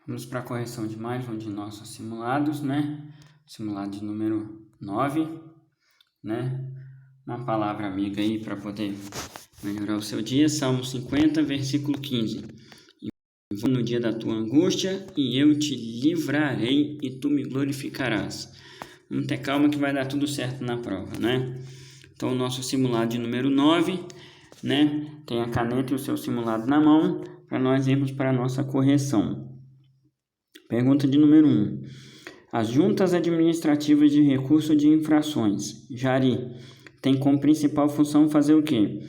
Vamos para a correção de mais um de nossos simulados, né? Simulado de número 9, né? Uma palavra amiga aí para poder melhorar o seu dia. Salmo 50, versículo 15. Vou no dia da tua angústia e eu te livrarei e tu me glorificarás. Vamos ter calma que vai dar tudo certo na prova, né? Então, o nosso simulado de número 9, né? Tem a caneta e o seu simulado na mão para nós irmos para a nossa correção. Pergunta de número 1. As juntas administrativas de recurso de infrações, JARI, tem como principal função fazer o quê?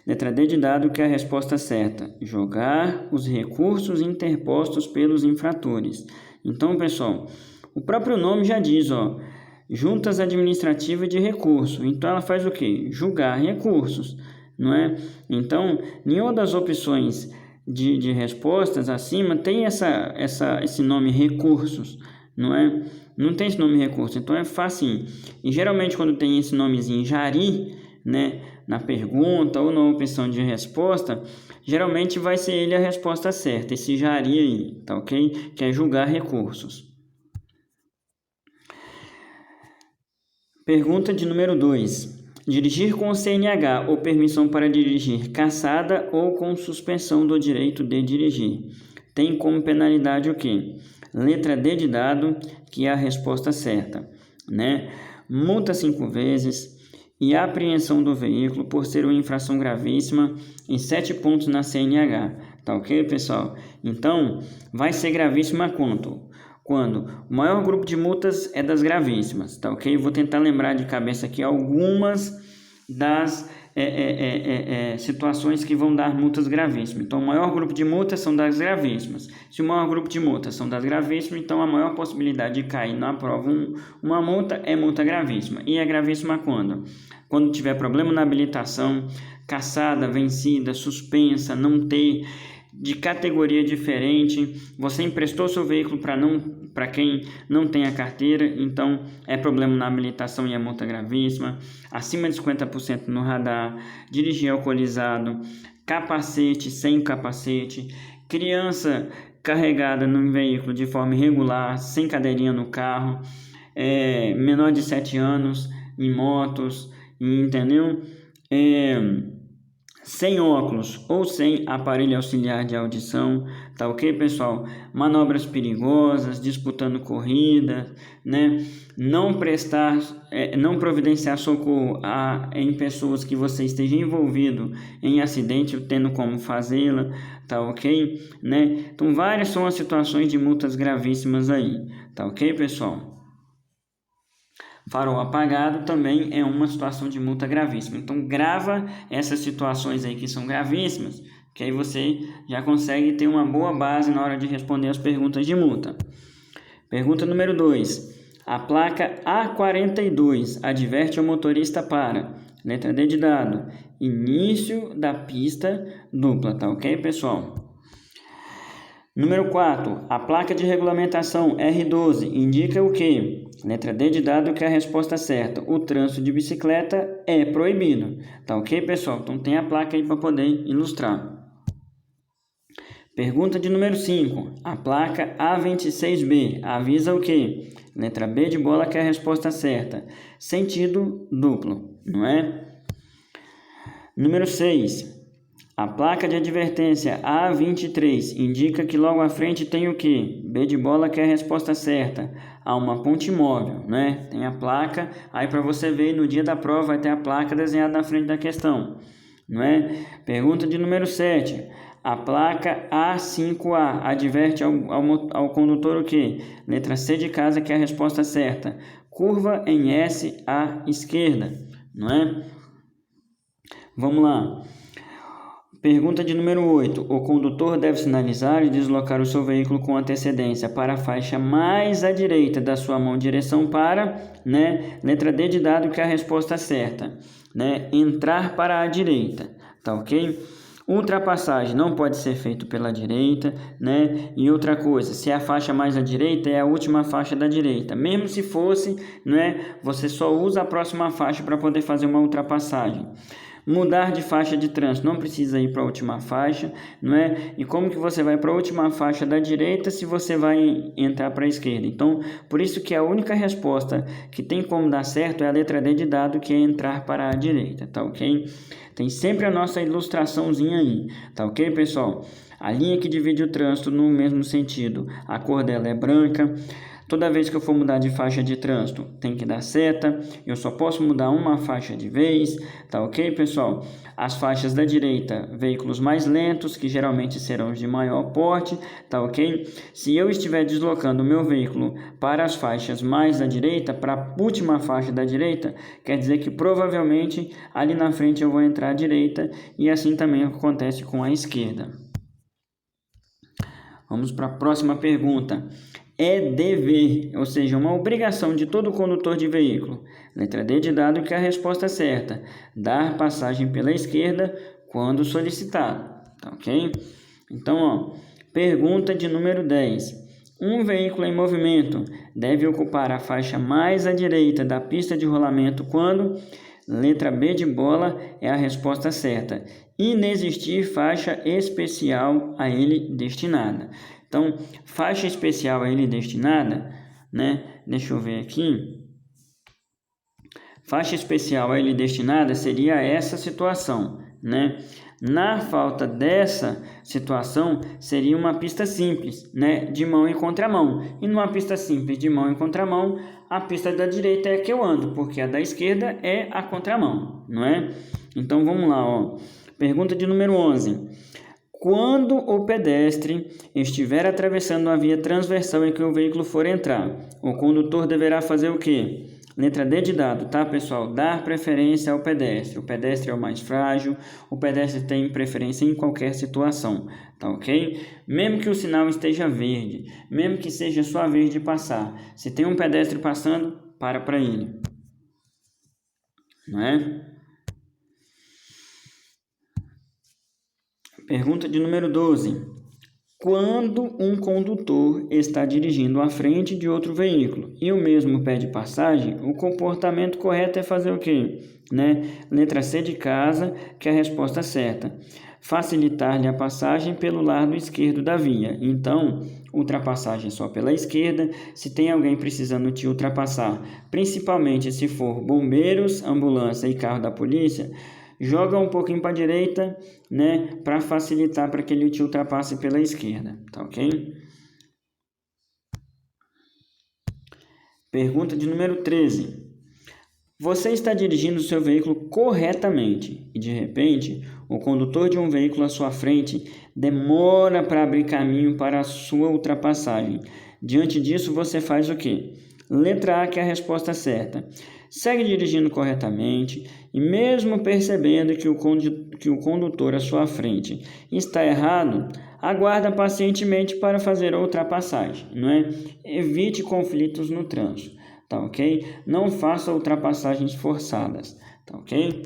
Letra D de dado, que é a resposta certa. Jogar os recursos interpostos pelos infratores. Então, pessoal, o próprio nome já diz, ó, juntas administrativas de recurso. Então, ela faz o quê? Julgar recursos, não é? Então, nenhuma das opções de respostas acima tem esse nome recursos, não é? Não tem esse nome recurso, então é fácil. E geralmente quando tem esse nomezinho JARI, né, na pergunta ou na opção de resposta, geralmente vai ser ele a resposta certa, esse JARI aí, tá ok? Que é julgar recursos. Pergunta de número 2. Dirigir com CNH ou permissão para dirigir cassada ou com suspensão do direito de dirigir. Tem como penalidade o quê? Letra D de dado, que é a resposta certa, né? Multa 5 vezes e apreensão do veículo por ser uma infração gravíssima em 7 pontos na CNH. Tá ok, pessoal? Então, vai ser gravíssima quando o maior grupo de multas é das gravíssimas, tá ok? Vou tentar lembrar de cabeça aqui algumas das situações que vão dar multas gravíssimas. Então, o maior grupo de multas são das gravíssimas. Se o maior grupo de multas são das gravíssimas, então a maior possibilidade de cair na prova uma multa é multa gravíssima. E é gravíssima quando? Quando tiver problema na habilitação, cassada, vencida, suspensa, não ter, de categoria diferente, você emprestou seu veículo para quem não tem a carteira, então é problema na habilitação e é multa gravíssima, acima de 50% no radar, dirigir alcoolizado, capacete sem capacete, criança carregada no veículo de forma irregular, sem cadeirinha no carro, menor de 7 anos em motos, entendeu? Sem óculos ou sem aparelho auxiliar de audição, tá ok, pessoal? Manobras perigosas, disputando corrida, né? Não providenciar socorro em pessoas que você esteja envolvido em acidente, tendo como fazê-la, tá ok? Né? Então, várias são as situações de multas gravíssimas aí, tá ok, pessoal? Farol apagado também é uma situação de multa gravíssima. Então, grava essas situações aí que são gravíssimas, que aí você já consegue ter uma boa base na hora de responder as perguntas de multa. Pergunta número 2. A placa A42 adverte o motorista para, letra D de dado, início da pista dupla, tá ok, pessoal? Número 4. A placa de regulamentação R12 indica o quê? Letra D de dado, que é a resposta certa. O trânsito de bicicleta é proibido. Tá ok, pessoal? Então tem a placa aí para poder ilustrar. Pergunta de número 5. A placa A26B avisa o quê? Letra B de bola, que é a resposta certa. Sentido duplo, não é? Número 6. A placa de advertência A23 indica que logo à frente tem o quê? B de bola, que é a resposta certa. Há uma ponte móvel, né? Tem a placa, aí para você ver no dia da prova vai ter a placa desenhada na frente da questão, não é? Pergunta de número 7. A placa A5A adverte ao condutor o quê? Letra C de casa, que é a resposta certa. Curva em S à esquerda, não é? Vamos lá. Pergunta de número 8. O condutor deve sinalizar e deslocar o seu veículo com antecedência para a faixa mais à direita da sua mão em direção para, né? Letra D de dado, que é a resposta certa, né? Entrar para a direita, tá ok? Ultrapassagem não pode ser feito pela direita, né? E outra coisa, se a faixa mais à direita é a última faixa da direita. Mesmo se fosse, né? Você só usa a próxima faixa para poder fazer uma ultrapassagem. Mudar de faixa de trânsito, não precisa ir para a última faixa, não é? E como que você vai para a última faixa da direita se você vai entrar para a esquerda? Então, por isso que a única resposta que tem como dar certo é a letra D de dado, que é entrar para a direita, tá ok? Tem sempre a nossa ilustraçãozinha aí, tá ok, pessoal? A linha que divide o trânsito no mesmo sentido, a cor dela é branca. Toda vez que eu for mudar de faixa de trânsito, tem que dar seta. Eu só posso mudar uma faixa de vez, tá ok, pessoal? As faixas da direita, veículos mais lentos, que geralmente serão os de maior porte, tá ok? Se eu estiver deslocando o meu veículo para as faixas mais da direita, para a última faixa da direita, quer dizer que provavelmente ali na frente eu vou entrar à direita, e assim também acontece com a esquerda. Vamos para a próxima pergunta. É dever, ou seja, uma obrigação de todo condutor de veículo. Letra D de dado, que é a resposta certa. Dar passagem pela esquerda quando solicitado. Tá ok? Então, ó, pergunta de número 10. Um veículo em movimento deve ocupar a faixa mais à direita da pista de rolamento quando... Letra B de bola é a resposta certa. Inexistir faixa especial a ele destinada. Então, faixa especial a ele destinada, né? Deixa eu ver aqui. Faixa especial a ele destinada seria essa situação, né? Na falta dessa situação, seria uma pista simples, né? De mão e contramão. E numa pista simples de mão e contramão, a pista da direita é a que eu ando, porque a da esquerda é a contramão, não é? Então, vamos lá, ó. Pergunta de número 11. Quando o pedestre estiver atravessando uma via transversal em que o veículo for entrar, o condutor deverá fazer o quê? Letra D de dado, tá, pessoal? Dar preferência ao pedestre. O pedestre é o mais frágil, o pedestre tem preferência em qualquer situação, tá ok? Mesmo que o sinal esteja verde, mesmo que seja só a vez de passar, se tem um pedestre passando, para ele, não é? Pergunta de número 12. Quando um condutor está dirigindo à frente de outro veículo e o mesmo pede passagem, o comportamento correto é fazer o quê? Né? Letra C de casa, que é a resposta certa. Facilitar-lhe a passagem pelo lado esquerdo da via. Então, ultrapassagem só pela esquerda. Se tem alguém precisando te ultrapassar, principalmente se for bombeiros, ambulância e carro da polícia, joga um pouquinho para a direita, né, para facilitar para que ele te ultrapasse pela esquerda, tá ok? Pergunta de número 13. Você está dirigindo o seu veículo corretamente e, de repente, o condutor de um veículo à sua frente demora para abrir caminho para a sua ultrapassagem. Diante disso, você faz o quê? Letra A, que é a resposta certa. Segue dirigindo corretamente e, mesmo percebendo que o condutor à sua frente está errado, aguarda pacientemente para fazer a ultrapassagem, não é? Evite conflitos no trânsito, tá ok? Não faça ultrapassagens forçadas, tá ok?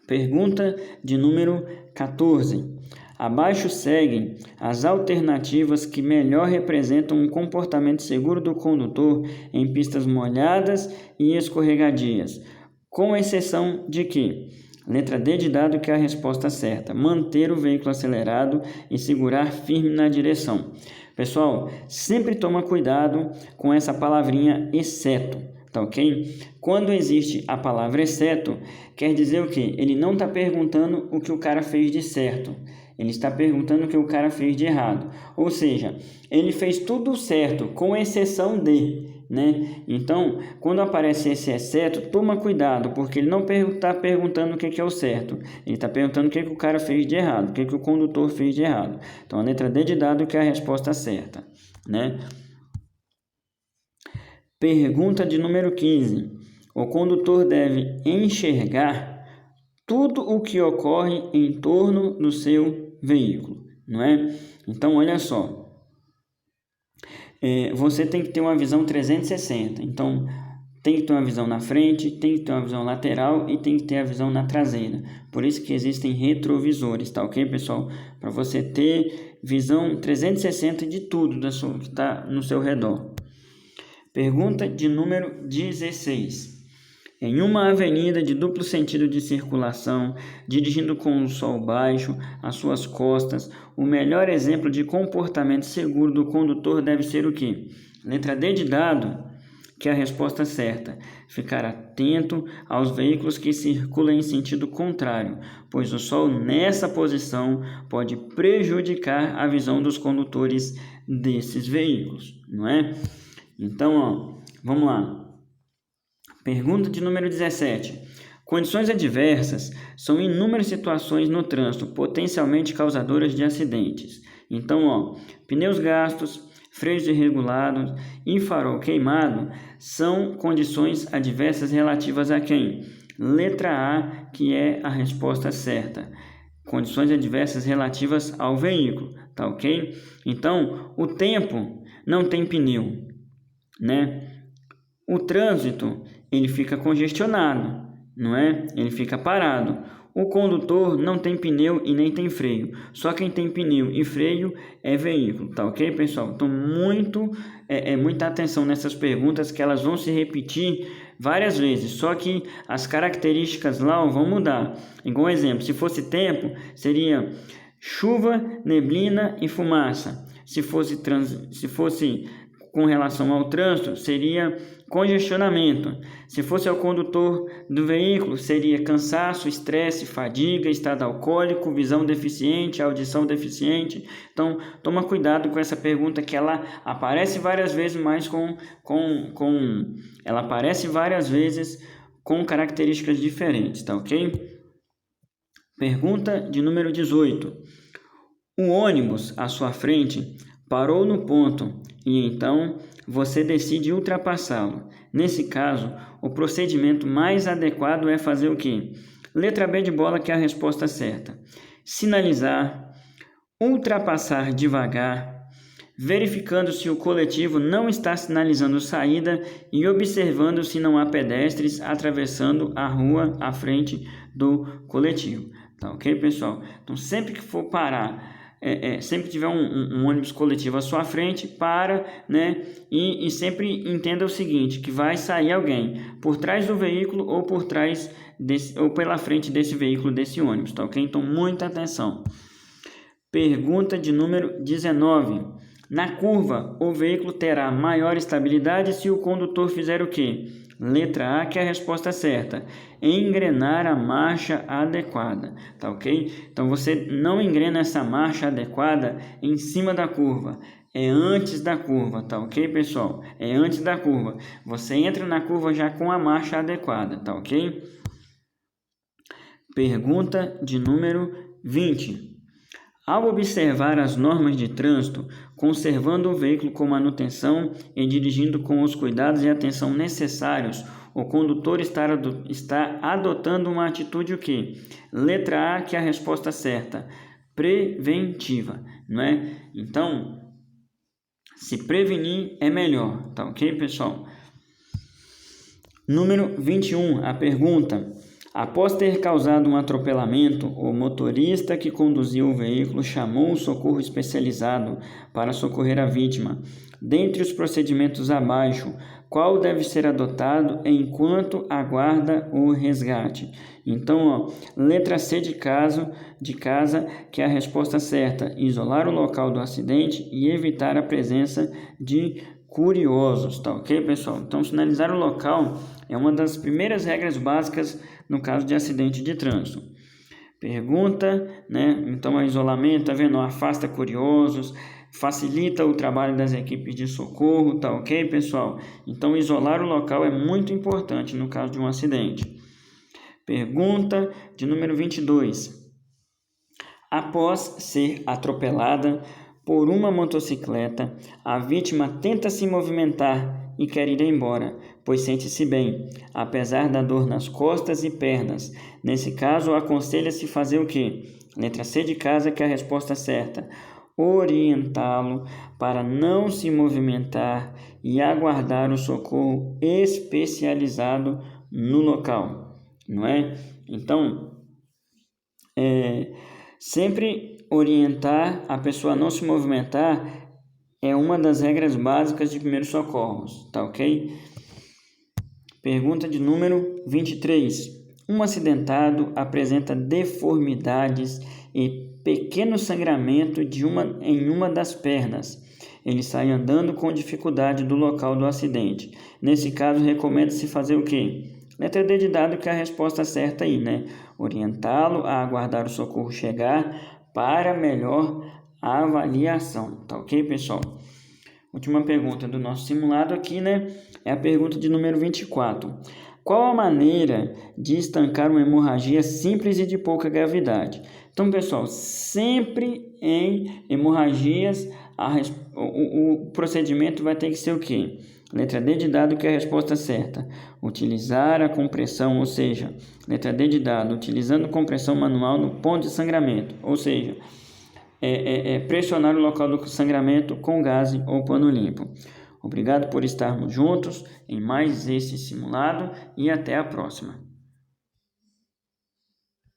Pergunta de número 14. Abaixo seguem as alternativas que melhor representam um comportamento seguro do condutor em pistas molhadas e escorregadias, com exceção de que, letra D de dado, que é a resposta certa, manter o veículo acelerado e segurar firme na direção. Pessoal, sempre toma cuidado com essa palavrinha exceto, tá ok? Quando existe a palavra exceto, quer dizer o quê? Ele não está perguntando o que o cara fez de certo. Ele está perguntando o que o cara fez de errado. Ou seja, ele fez tudo certo, com exceção de, né? Então, quando aparece esse exceto, toma cuidado, porque ele não está perguntando o que é o certo. Ele está perguntando o que o cara fez de errado, o que o condutor fez de errado. Então, a letra D de dado, que é a resposta certa, né? Pergunta de número 15. O condutor deve enxergar tudo o que ocorre em torno do seu veículo, não é? Então, olha só. Você tem que ter uma visão 360. Então, tem que ter uma visão na frente, tem que ter uma visão lateral e tem que ter a visão na traseira. Por isso que existem retrovisores, tá ok, pessoal? Para você ter visão 360 de tudo que está no seu redor. Pergunta de número 16. em uma avenida de duplo sentido de circulação, dirigindo com o sol baixo às suas costas, o melhor exemplo de comportamento seguro do condutor deve ser o quê? Letra D de dado, que é a resposta certa. Ficar atento aos veículos que circulam em sentido contrário, pois o sol nessa posição pode prejudicar a visão dos condutores desses veículos, não é? Então, vamos lá. Pergunta de número 17. Condições adversas são inúmeras situações no trânsito potencialmente causadoras de acidentes. Então, pneus gastos, freios desregulados e farol queimado são condições adversas relativas a quem? Letra A, que é a resposta certa. Condições adversas relativas ao veículo, tá ok? Então, o tempo não tem pneu, né? O trânsito, ele fica congestionado, não é? Ele fica parado. O condutor não tem pneu e nem tem freio. Só quem tem pneu e freio é veículo, tá ok, pessoal? Então, muita atenção nessas perguntas, que elas vão se repetir várias vezes. Só que as características lá vão mudar. Igual exemplo, se fosse tempo, seria chuva, neblina e fumaça. Se fosse com relação ao trânsito, seria congestionamento. Se fosse ao condutor do veículo, seria cansaço, estresse, fadiga, estado alcoólico, visão deficiente, audição deficiente. Então, toma cuidado com essa pergunta, que ela aparece várias vezes, mas ela aparece várias vezes com características diferentes, tá ok? Pergunta de número 18. O ônibus à sua frente parou no ponto e então você decide ultrapassá-lo. Nesse caso, o procedimento mais adequado é fazer o quê? Letra B de bola, que é a resposta certa. Sinalizar, ultrapassar devagar, verificando se o coletivo não está sinalizando saída e observando se não há pedestres atravessando a rua à frente do coletivo. Tá ok, pessoal? Então, sempre que for parar, sempre que tiver um ônibus coletivo à sua frente, para, né? E sempre entenda o seguinte, que vai sair alguém por trás do veículo ou por trás ou pela frente desse veículo, desse ônibus, tá ok? Então, muita atenção. Pergunta de número 19. Na curva, o veículo terá maior estabilidade se o condutor fizer o quê? Letra A, que é a resposta certa. Engrenar a marcha adequada, tá ok? Então, você não engrena essa marcha adequada em cima da curva. É antes da curva, tá ok, pessoal? É antes da curva. Você entra na curva já com a marcha adequada, tá ok? Pergunta de número 20. Ao observar as normas de trânsito, conservando o veículo com manutenção e dirigindo com os cuidados e atenção necessários, o condutor está adotando uma atitude o quê? Letra A, que é a resposta certa, preventiva, não é? Então, se prevenir é melhor, tá ok, pessoal? Número 21, a pergunta. Após ter causado um atropelamento, o motorista que conduziu o veículo chamou um socorro especializado para socorrer a vítima. Dentre os procedimentos abaixo, qual deve ser adotado enquanto aguarda o resgate? Então, letra C de casa, que é a resposta certa. Isolar o local do acidente e evitar a presença de curiosos, tá ok, pessoal? Então, sinalizar o local é uma das primeiras regras básicas no caso de acidente de trânsito. Pergunta, né? Então, o isolamento, tá vendo? Afasta curiosos, facilita o trabalho das equipes de socorro, tá ok, pessoal? Então, isolar o local é muito importante no caso de um acidente. Pergunta de número 22. Após ser atropelada por uma motocicleta, a vítima tenta se movimentar e quer ir embora, pois sente-se bem, apesar da dor nas costas e pernas. Nesse caso, aconselha-se fazer o quê? Letra C de casa, que é a resposta certa. Orientá-lo para não se movimentar e aguardar o socorro especializado no local, não é? Então, sempre orientar a pessoa a não se movimentar é uma das regras básicas de primeiros socorros, tá ok? Pergunta de número 23. Um acidentado apresenta deformidades e pequeno sangramento em uma das pernas. Ele sai andando com dificuldade do local do acidente. Nesse caso, recomenda-se fazer o quê? Letra D de dado, que é a resposta certa aí, né? Orientá-lo a aguardar o socorro chegar para melhor avaliação. Tá ok, pessoal? Última pergunta do nosso simulado aqui, né? É a pergunta de número 24. Qual a maneira de estancar uma hemorragia simples e de pouca gravidade? Então, pessoal, sempre em hemorragias, o procedimento vai ter que ser o quê? Letra D de dado, que é a resposta certa. Utilizar a compressão, ou seja, letra D de dado, utilizando compressão manual no ponto de sangramento, ou seja, pressionar o local do sangramento com gaze ou pano limpo. Obrigado por estarmos juntos em mais esse simulado e até a próxima.